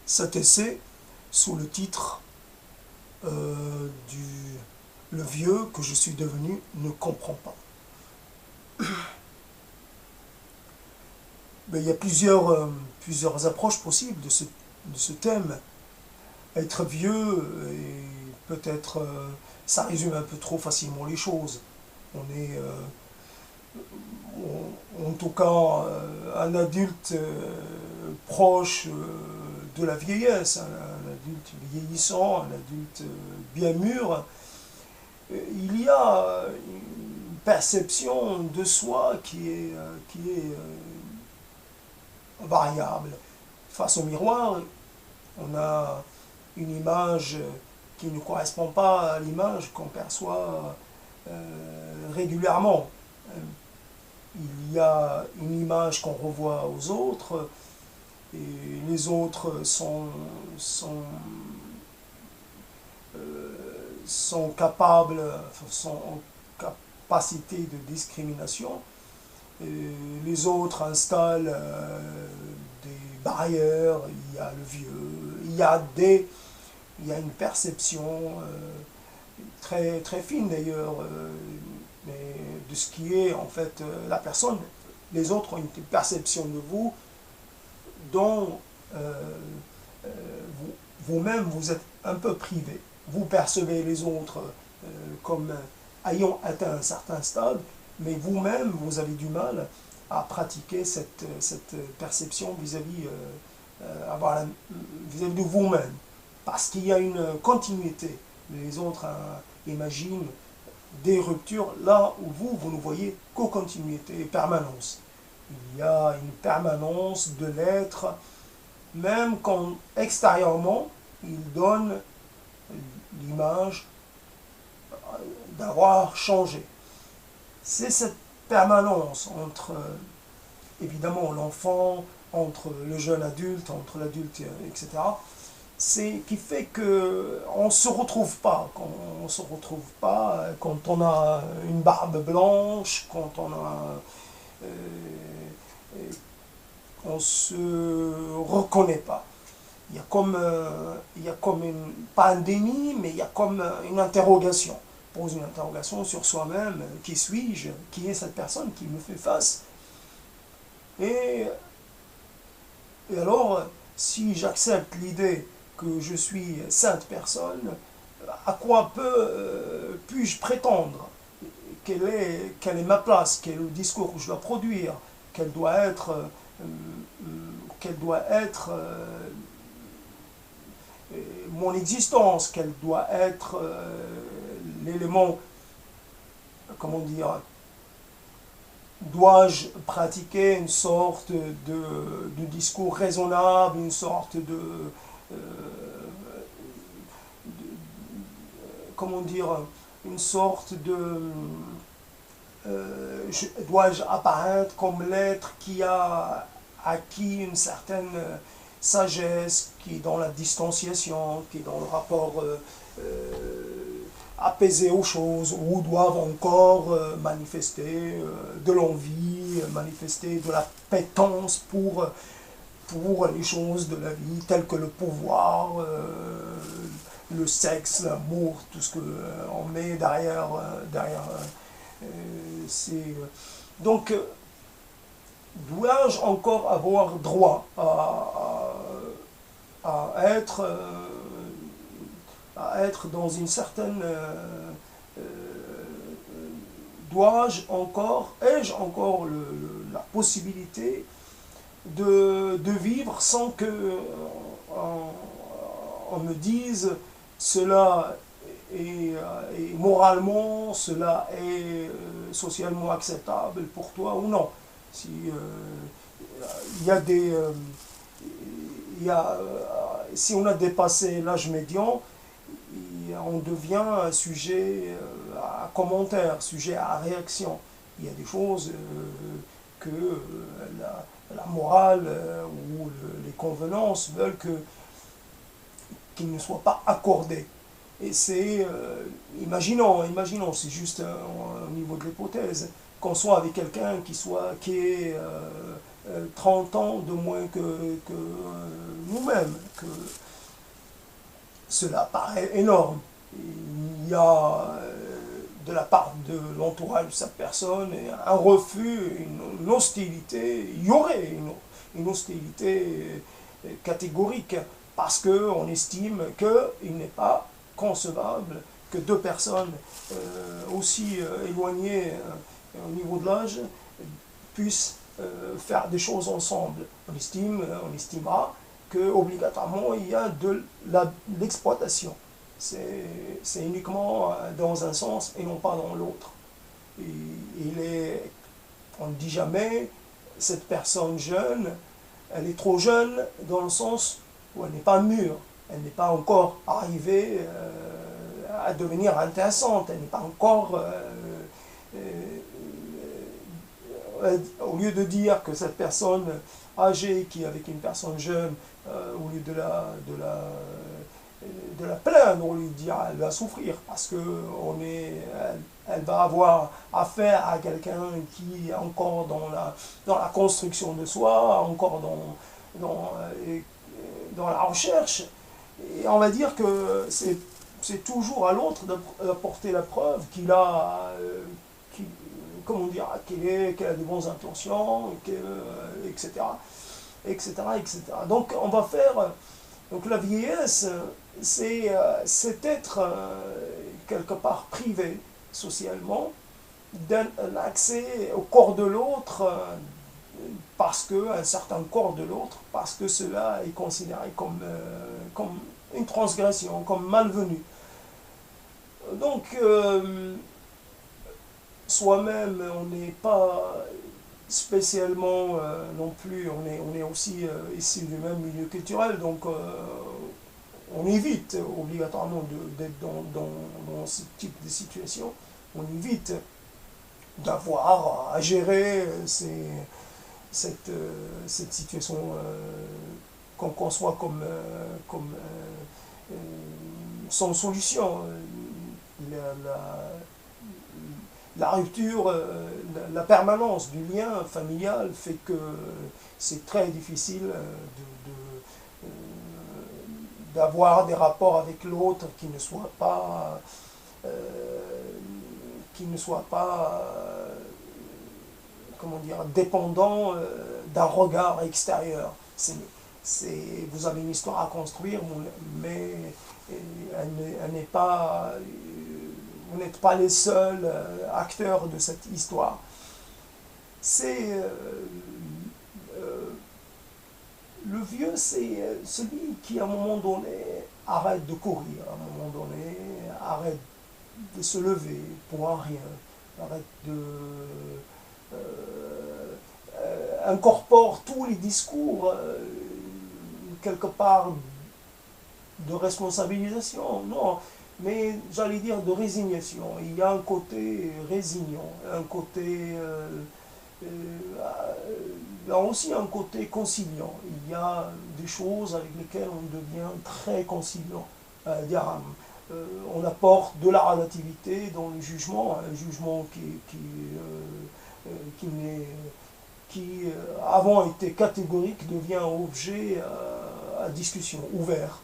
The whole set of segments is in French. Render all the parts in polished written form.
cet essai sous le titre Le vieux que je suis devenu ne comprend pas. Mais il y a plusieurs approches possibles de ce thème. Être vieux, et peut-être, ça résume un peu trop facilement les choses. On est, en tout cas, un adulte proche de la vieillesse, un adulte vieillissant, un adulte bien mûr. Il y a une perception de soi qui est variable. Face au miroir, on a une image qui ne correspond pas à l'image qu'on perçoit régulièrement. Il y a une image qu'on revoit aux autres, et les autres sont capables, sont en capacité de discrimination. Et les autres installent des barrières, il y a le vieux, il y a une perception très, très fine d'ailleurs, de ce qui est en fait la personne. Les autres ont une perception de vous dont vous-même vous êtes un peu privé. Vous percevez les autres comme ayant atteint un certain stade, mais vous-même vous avez du mal à pratiquer cette perception vis-à-vis vis-à-vis de vous-même, parce qu'il y a une continuité. Les autres imaginent des ruptures là où vous ne voyez qu'aux continuités et permanence. Il y a une permanence de l'être, même quand extérieurement il donne l'image d'avoir changé. C'est cette permanence entre évidemment l'enfant, entre le jeune adulte, entre l'adulte, etc. C'est qui fait qu'on ne se retrouve pas. On ne se retrouve pas quand on a une barbe blanche, quand on a... on ne se reconnaît pas. Il y a comme une, pas un déni, mais il y a comme une interrogation. On pose une interrogation sur soi-même. Qui suis-je? Qui est cette personne qui me fait face? Et alors, si j'accepte l'idée que je suis cette personne, à quoi puis-je prétendre? Quelle est ma place? Quel est le discours que je dois produire? Quelle doit être, mon existence? Quel doit être l'élément, comment dire, dois-je pratiquer une sorte de discours raisonnable, une sorte euh, comment dire, une sorte de... dois-je apparaître comme l'être qui a acquis une certaine sagesse, qui est dans la distanciation, qui est dans le rapport apaisé aux choses, ou doivent encore manifester de l'envie, manifester de la pétence pour les choses de la vie, telles que le pouvoir, le sexe, l'amour, tout ce qu'on met derrière. Donc, dois-je encore avoir droit à être dans une certaine... ai-je encore la possibilité de vivre sans que on me dise cela est moralement, cela est socialement acceptable pour toi ou non. Si il y a des si on a dépassé l'âge médian, on devient un sujet à commentaire, sujet à réaction. Il y a des choses que la morale ou les convenances veulent qu'ils ne soient pas accordées. Et c'est, imaginons, c'est juste au niveau de l'hypothèse, qu'on soit avec quelqu'un qui est 30 ans de moins que nous-mêmes, que cela paraît énorme. Il y a de la part de l'entourage de cette personne un refus, une hostilité, il y aurait une hostilité catégorique, parce qu'on estime qu'il n'est pas concevable que deux personnes aussi éloignées au niveau de l'âge puissent faire des choses ensemble. On estimera qu'obligatoirement il y a de l'exploitation. C'est uniquement dans un sens et non pas dans l'autre. On ne dit jamais, cette personne jeune, elle est trop jeune dans le sens où elle n'est pas mûre, elle n'est pas encore arrivée à devenir intéressante, elle n'est pas encore... au lieu de dire que cette personne âgée qui est avec une personne jeune, au lieu de la plaindre, on lui dire elle va souffrir parce que elle va avoir affaire à quelqu'un qui est encore dans la construction de soi, encore dans la recherche. Et on va dire que c'est toujours à l'autre d'apporter la preuve qu'il a, comment dire, qu'elle a de bonnes intentions, etc., etc., etc. Donc on va faire... Donc la vieillesse, c'est être quelque part privé socialement d'un accès au corps de l'autre, parce que un certain corps de l'autre, parce que cela est considéré comme une transgression, comme malvenu. Donc soi-même, on n'est pas spécialement non plus, on est aussi issu du même milieu culturel, donc on évite obligatoirement d'être dans ce type de situation, on évite d'avoir à gérer cette situation qu'on conçoit comme sans solution. La rupture, la permanence du lien familial fait que c'est très difficile d'avoir des rapports avec l'autre qui ne soient pas comment dire, dépendants d'un regard extérieur. Vous avez une histoire à construire, mais elle n'est pas... Vous n'êtes pas les seuls acteurs de cette histoire. Le vieux, c'est celui qui, à un moment donné, arrête de courir, à un moment donné, arrête de se lever pour un rien, arrête incorpore tous les discours, quelque part, de responsabilisation. Non, mais j'allais dire de résignation. Il y a un côté résignant, un côté... là aussi un côté conciliant. Il y a des choses avec lesquelles on devient très conciliant. On apporte de la relativité dans le jugement, un jugement qui avant était catégorique devient objet à discussion, ouvert.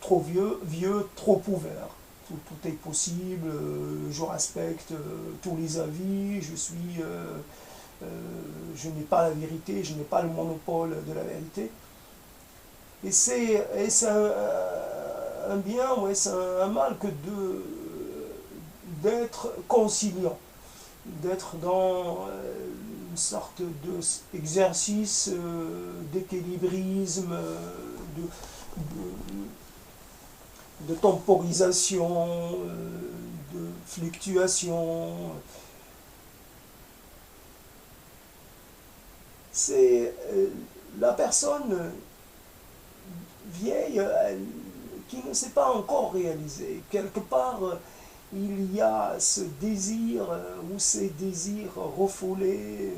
Trop vieux, trop ouvert. Tout est possible, je respecte tous les avis, je n'ai pas la vérité, je n'ai pas le monopole de la vérité. Et c'est un bien, ouais, c'est un mal que d'être conciliant, d'être dans une sorte d'exercice d'équilibrisme, de temporisation, de fluctuation. C'est la personne vieille qui ne s'est pas encore réalisée. Quelque part, il y a ce désir ou ces désirs refoulés,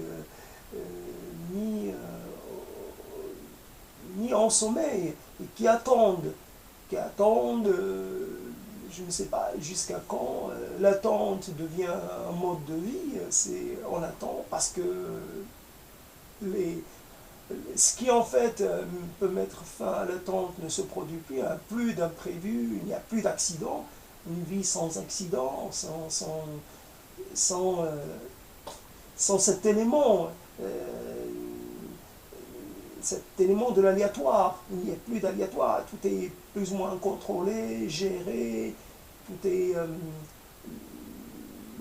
mis en sommeil, et qui attendent, je ne sais pas jusqu'à quand, l'attente devient un mode de vie, on attend parce que ce qui en fait peut mettre fin à l'attente ne se produit plus, il n'y a plus d'imprévu, il n'y a plus d'accident, une vie sans accident, sans, sans euh, cet élément de l'aléatoire. Il n'y a plus d'aléatoire, tout est plus ou moins contrôlé, géré, tout est...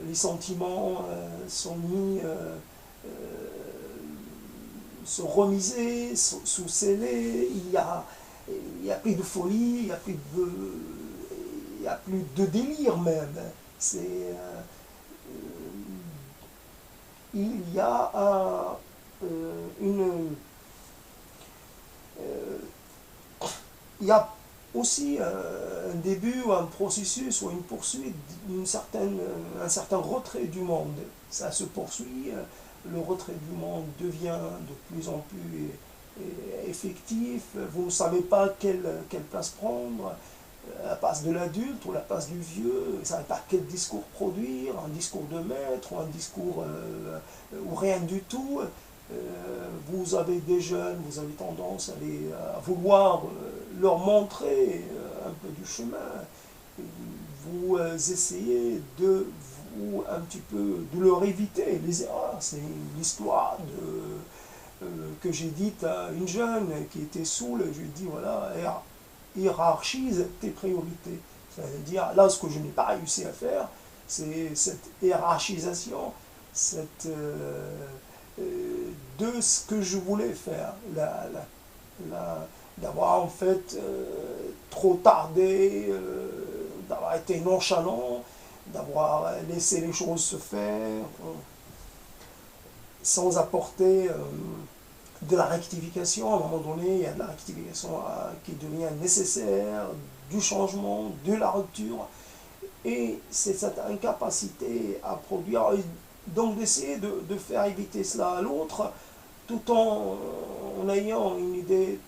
les sentiments sont mis, sont remisés, sous scellés, il y a plus de folie, il y a plus de délire même. C'est, il y a une il y a aussi un début ou un processus ou une poursuite un certain retrait du monde. Ça se poursuit, le retrait du monde devient de plus en plus effectif, vous ne savez pas quelle place prendre, la place de l'adulte ou la place du vieux, vous ne savez pas quel discours produire, un discours de maître ou un discours ou rien du tout. Vous avez des jeunes, vous avez tendance à vouloir leur montrer un peu du chemin. Vous essayez de un petit peu de leur éviter les erreurs. C'est l'histoire que j'ai dite à une jeune qui était saoule. Je lui ai dit voilà, hiérarchise tes priorités. C'est-à-dire là, ce que je n'ai pas réussi à faire, c'est cette hiérarchisation, de ce que je voulais faire, d'avoir en fait trop tardé, d'avoir été nonchalant, d'avoir laissé les choses se faire sans apporter de la rectification. À un moment donné, il y a de la rectification qui devient nécessaire, du changement, de la rupture, et c'est cette incapacité à produire. Donc d'essayer de faire éviter cela à l'autre, tout en ayant une idée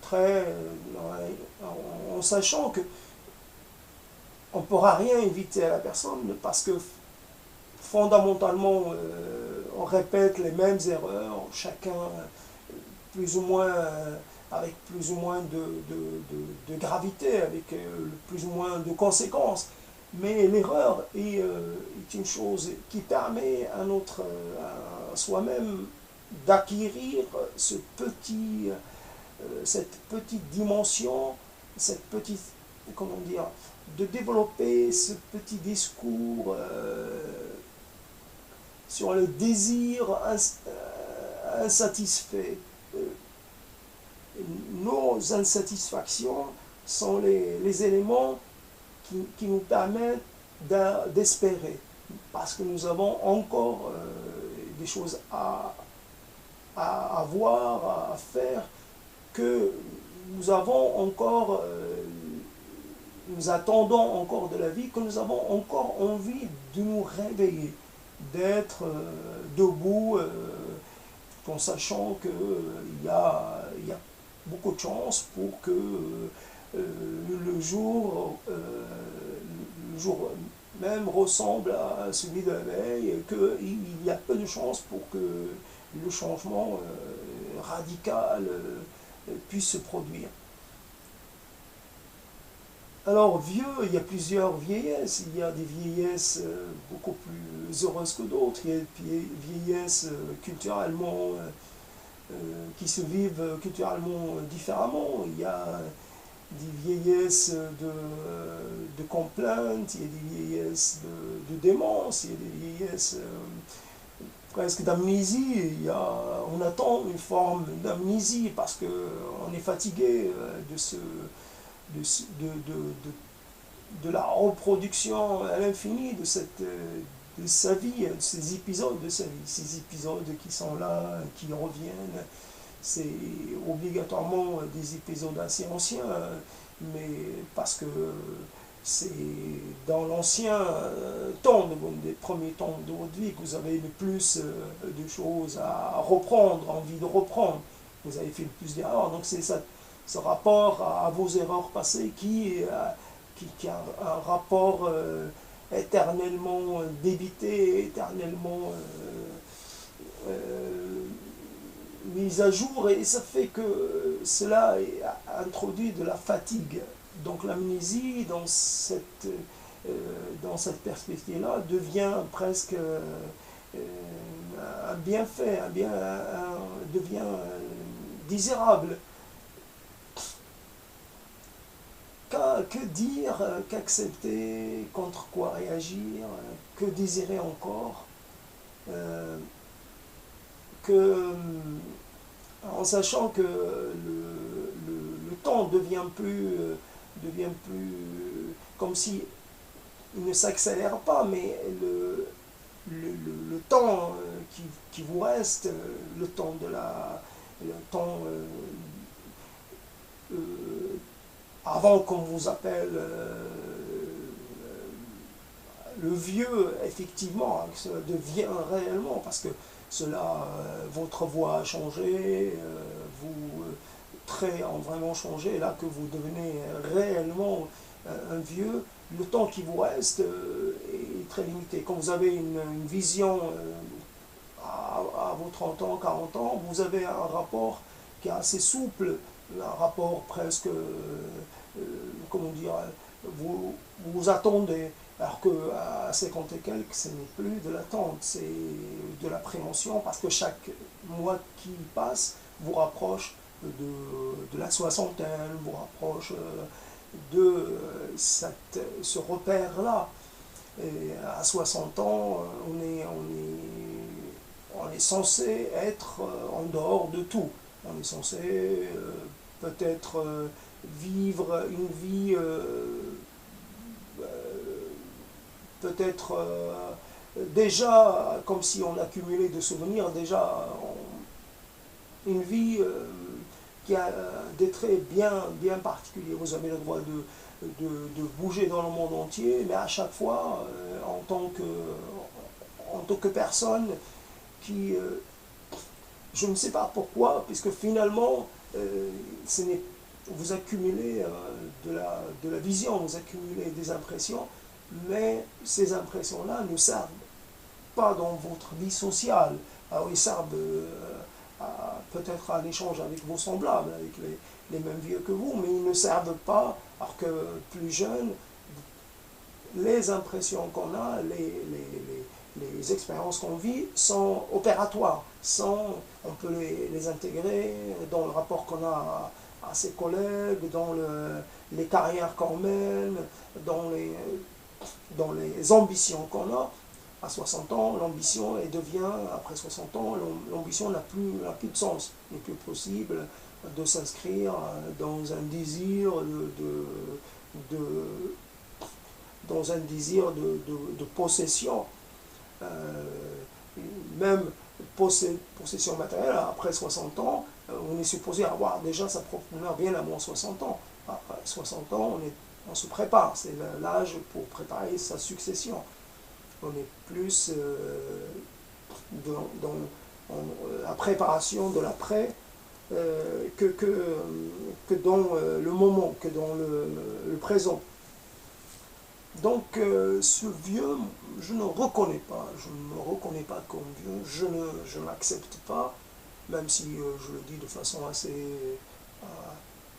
en sachant que on ne pourra rien éviter à la personne parce que fondamentalement on répète les mêmes erreurs, chacun plus ou moins avec plus ou moins de gravité, avec plus ou moins de conséquences. Mais l'erreur est une chose qui permet à soi-même d'acquérir cette petite dimension, comment dire, de développer ce petit discours sur le désir insatisfait. Nos insatisfactions sont les éléments qui nous permettent d'espérer, parce que nous avons encore des choses à voir, à faire, que nous avons encore, nous attendons encore de la vie, que nous avons encore envie de nous réveiller, d'être debout, tout en sachant qu'il y a beaucoup de chances pour que le jour même ressemble à celui de la veille, et qu'il y a peu de chances pour que le changement radical puisse se produire. Alors, vieux, il y a plusieurs vieillesses. Il y a des vieillesses beaucoup plus heureuses que d'autres. Il y a des vieillesses culturellement qui se vivent culturellement différemment. Il y a des vieillesses de complaintes, il y a des vieillesses de démence, il y a des vieillesses presque d'amnésie. On attend une forme d'amnésie parce qu'on est fatigué de la reproduction à l'infini de sa vie, de ces épisodes de sa vie, ces épisodes qui sont là, qui reviennent. C'est obligatoirement des épisodes assez anciens, mais parce que c'est dans l'ancien temps, des premiers temps de votre vie, que vous avez le plus de choses à reprendre, envie de reprendre. Vous avez fait le plus d'erreurs, donc c'est ce rapport à vos erreurs passées qui a un rapport éternellement débité, éternellement mise à jour et ça fait que cela introduit de la fatigue. Donc l'amnésie dans cette perspective-là devient presque un bienfait, devient désirable. Que dire, qu'accepter, contre quoi réagir, que désirer encore, que, en sachant que le temps devient plus comme si il ne s'accélère pas, mais le temps qui vous reste, le temps le temps avant qu'on vous appelle le vieux, effectivement, que cela devient réellement, parce que cela, votre voix a changé, vos traits ont vraiment changé, là que vous devenez réellement un vieux, le temps qui vous reste est très limité. Quand vous avez une vision à vos 30 ans, 40 ans, vous avez un rapport qui est assez souple, un rapport presque, comment dire, vous attendez, alors qu'à 50 et quelques, ce n'est plus de l'attente, c'est de l'appréhension, parce que chaque mois qui passe vous rapproche de la soixantaine, vous rapproche de ce repère-là. Et à 60 ans, on est censé être en dehors de tout. On est censé peut-être vivre une vie peut-être déjà comme si on accumulait des souvenirs, déjà une vie qui a des traits bien particuliers. Vous avez le droit de bouger dans le monde entier, mais à chaque fois, en tant que personne qui, je ne sais pas pourquoi, puisque finalement, vous accumulez de la vision, vous accumulez des impressions, mais ces impressions-là ne servent pas dans votre vie sociale. Alors ils servent peut-être à l'échange avec vos semblables, avec les mêmes vieux que vous, mais ils ne servent pas, alors que plus jeunes, les impressions qu'on a, les expériences qu'on vit sont opératoires, on peut les intégrer dans le rapport qu'on a à ses collègues, dans les carrières qu'on mène, dans les ambitions qu'on a. À 60 ans, l'ambition devient, après 60 ans, l'ambition n'a plus de sens. Il n'est plus possible de s'inscrire dans un désir dans un désir de possession. Même possession matérielle, après 60 ans, on est supposé avoir déjà sa propre demeure bien avant 60 ans. Après 60 ans, on se prépare, c'est l'âge pour préparer sa succession. On est plus dans la préparation de l'après que dans le moment, que dans le présent. Donc ce vieux, je ne reconnais pas, je ne me reconnais pas comme vieux, je ne m'accepte pas, même si je le dis de façon assez,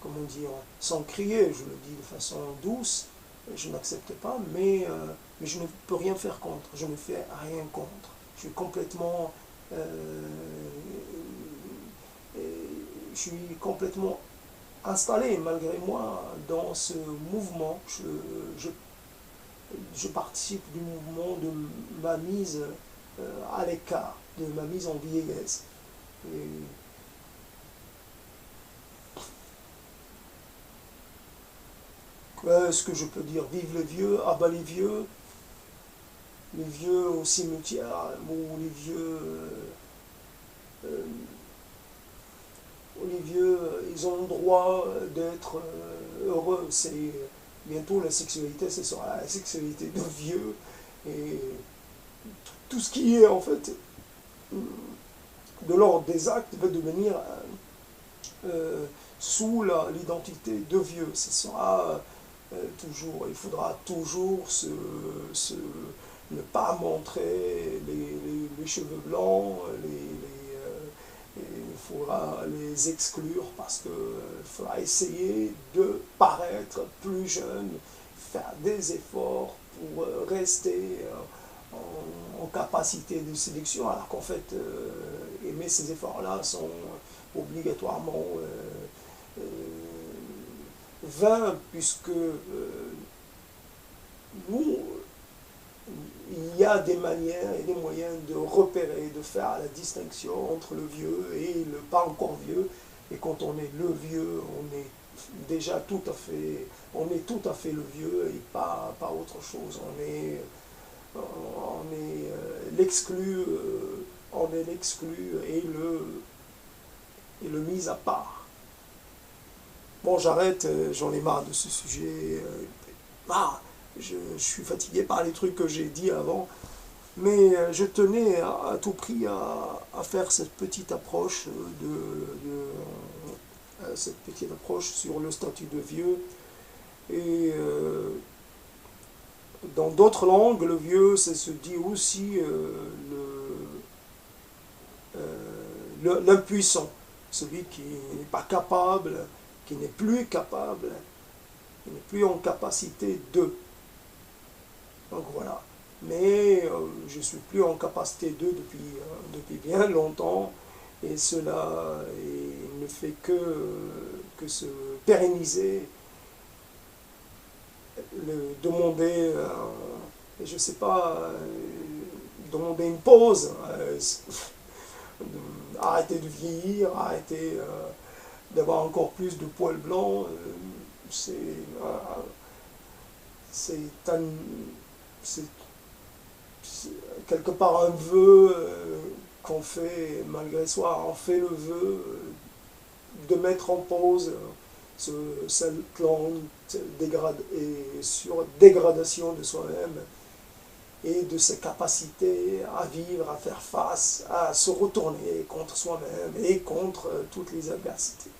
comment dire, sans crier, je le dis de façon douce, je n'accepte pas, mais je ne peux rien faire contre, je ne fais rien contre. Je suis complètement, installé malgré moi dans ce mouvement. Je participe du mouvement de ma mise à l'écart, de ma mise en vieillesse. Qu'est-ce que je peux dire? Vive les vieux, abat les vieux au cimetière, ou les vieux, ils ont le droit d'être heureux. C'est bientôt la sexualité, ce sera la sexualité de vieux, et tout ce qui est en fait de l'ordre des actes va devenir sous l'identité de vieux. Ce sera toujours, il faudra toujours ne pas montrer les cheveux blancs, il faudra les exclure parce qu'il faudra essayer de paraître plus jeune, faire des efforts pour rester en capacité de sélection, alors qu'en fait, mais ces efforts-là sont obligatoirement vains, puisque nous, il y a des manières et des moyens de repérer, de faire la distinction entre le vieux et le pas encore vieux. Et quand on est le vieux, on est déjà tout à fait le vieux et pas autre chose. On est l'exclu et le mis à part. Bon, j'arrête, j'en ai marre de ce sujet. Je suis fatigué par les trucs que j'ai dit avant, mais je tenais à tout prix à faire cette petite approche sur le statut de vieux. Et dans d'autres langues, le vieux, ça se dit aussi l'impuissant, celui qui n'est pas capable, qui n'est plus capable, qui n'est plus en capacité de. Donc voilà. Mais je ne suis plus en capacité de depuis bien longtemps, et cela ne fait que se pérenniser, demander, je ne sais pas, demander une pause, arrêter de vieillir, arrêter d'avoir encore plus de poils blancs, c'est quelque part un vœu qu'on fait malgré soi. On fait le vœu de mettre en pause cette lente dégradation de soi-même et de ses capacités à vivre, à faire face, à se retourner contre soi-même et contre toutes les adversités.